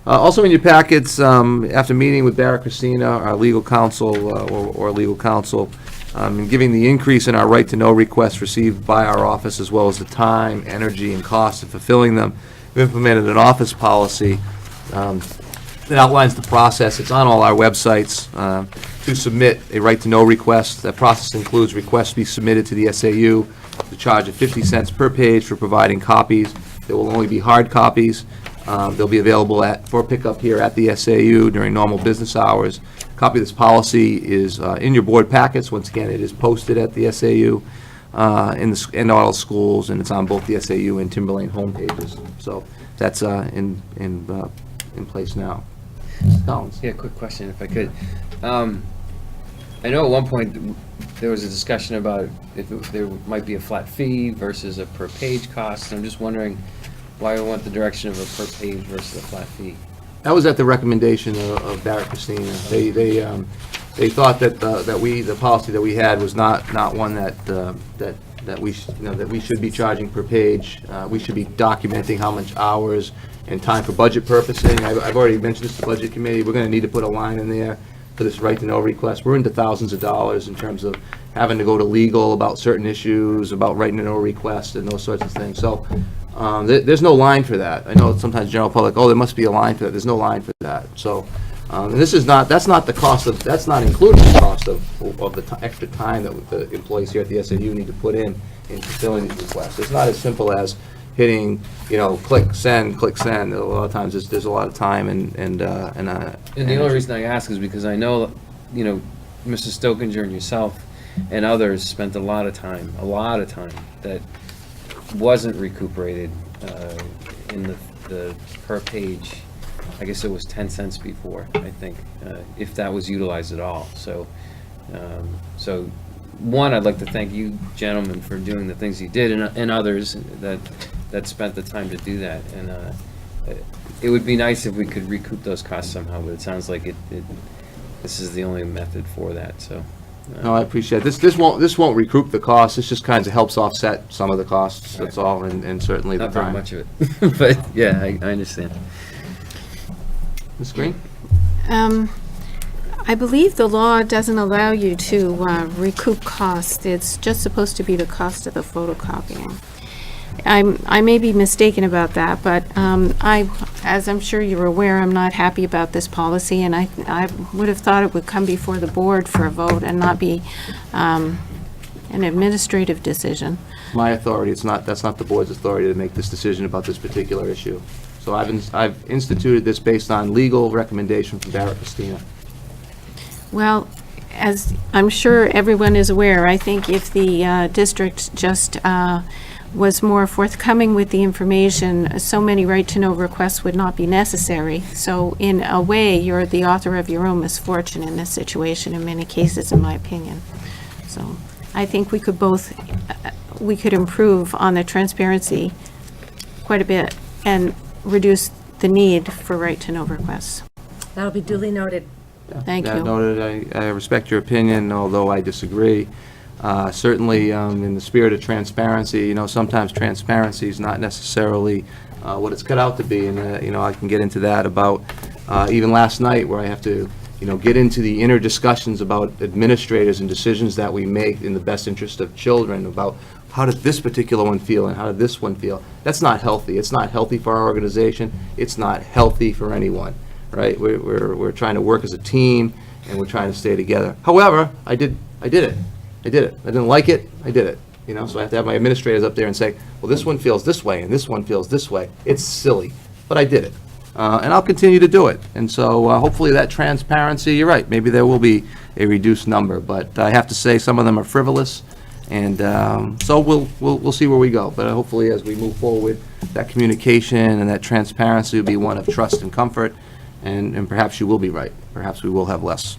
Also in your packets, after meeting with Barrett Christina, our legal counsel, or legal counsel, and giving the increase in our right-to-know requests received by our office, as well as the time, energy, and cost of fulfilling them, we've implemented an office policy that outlines the process. It's on all our websites to submit a right-to-know request. That process includes requests to be submitted to the SAU, the charge of 50 cents per page for providing copies. There will only be hard copies. They'll be available for pickup here at the SAU during normal business hours. A copy of this policy is in your board packets. Once again, it is posted at the SAU in all schools, and it's on both the SAU and Timberlane homepages. So that's in place now. Collins. Yeah, quick question if I could. I know at one point there was a discussion about if there might be a flat fee versus a per page cost. I'm just wondering why we went the direction of a per page versus a flat fee. That was at the recommendation of Barrett Christina. They thought that the policy that we had was not one that we should be charging per page. We should be documenting how much hours and time for budget purposing. I've already mentioned this to the budget committee. We're going to need to put a line in there for this right-to-know request. We're into thousands of dollars in terms of having to go to legal about certain issues, about right-to-know requests and those sorts of things. So there's no line for that. I know sometimes general public, oh, there must be a line for that. There's no line for that. So and that's not the cost of, that's not including the cost of the extra time that the employees here at the SAU need to put in fulfilling these requests. It's not as simple as hitting, click send. A lot of times there's a lot of time and the only reason I ask is because I know, Mrs. Stokinger and yourself and others spent a lot of time that wasn't recuperated in the per page. I guess it was 10 cents before, I think, if that was utilized at all. So, one, I'd like to thank you gentlemen for doing the things you did, and others that spent the time to do that. And it would be nice if we could recoup those costs somehow, but it sounds like this is the only method for that. So. No, I appreciate it. This won't recoup the costs. This just kind of helps offset some of the costs. That's all, and certainly the time. Not very much of it, but yeah, I understand. Ms. Green? I believe the law doesn't allow you to recoup costs. It's just supposed to be the cost of the photocopying. I may be mistaken about that, but as I'm sure you're aware, I'm not happy about this policy, and I would have thought it would come before the board for a vote and not be an administrative decision. My authority. That's not the board's authority to make this decision about this particular issue. So I've instituted this based on legal recommendation from Barrett Christina. Well, as I'm sure everyone is aware, I think if the district just was more forthcoming with the information, so many right-to-know requests would not be necessary. So in a way, you're the author of your own misfortune in this situation in many cases, in my opinion. So I think we could improve on the transparency quite a bit and reduce the need for right-to-know requests. That'll be duly noted. Thank you. Noted. I respect your opinion, although I disagree. Certainly, in the spirit of transparency, sometimes transparency is not necessarily what it's cut out to be, and I can get into that about even last night, where I have to get into the inner discussions about administrators and decisions that we make in the best interest of children, about how did this particular one feel and how did this one feel. That's not healthy. It's not healthy for our organization. It's not healthy for anyone, right? We're trying to work as a team, and we're trying to stay together. However, I did it. I didn't like it. I did it. So I have to have my administrators up there and say, well, this one feels this way and this one feels this way. It's silly, but I did it. And I'll continue to do it. And so hopefully that transparency, you're right, maybe there will be a reduced number, but I have to say some of them are frivolous, and so we'll see where we go. But hopefully as we move forward, that communication and that transparency will be one of trust and comfort, and perhaps you will be right. Perhaps we will have less.